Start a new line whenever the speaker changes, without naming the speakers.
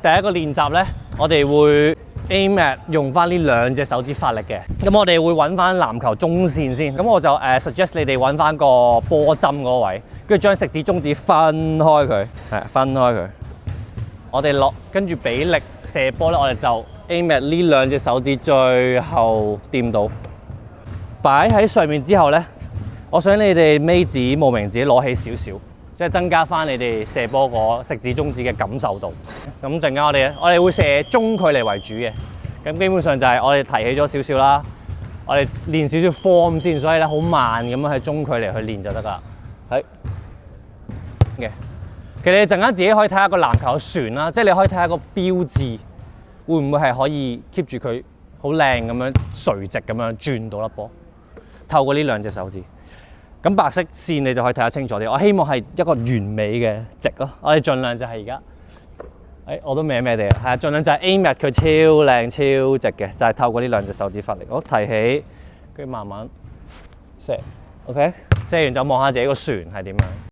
第一個練習咧，我哋會 aim at 用翻呢兩隻手指發力嘅。咁我哋會揾翻籃球中線先。咁我就suggest 你哋揾翻個波針嗰個位，跟住將食指中指分開佢，係分開佢。我哋落跟住俾力射波咧，我哋就 aim at 呢兩隻手指最後掂到，擺喺上面之後咧，我想你哋尾指、無名指攞起少少。即係增加翻你哋射波個食指中指嘅感受度。咁陣間我哋會射中距離為主嘅。咁基本上就係我哋提起咗少少啦，我哋練少少 form 先，所以咧好慢咁樣喺中距離去練就得㗎。係嘅。其實你陣間自己可以睇下個籃球嘅船啦，即係你可以睇下個標誌，會唔會係可以 keep 住佢好靚咁樣垂直咁樣轉到粒波，透過呢兩隻手指。咁白色線你就可以睇得清楚啲。我希望係一個完美嘅直咯。我哋盡量就係而家，我都歪歪地啦，係啊，盡量就係 aim at 佢超靚超直嘅，就係透過呢兩隻手指發力。我提起，跟住慢慢射 ，OK， 射完就望下自己個船係點樣。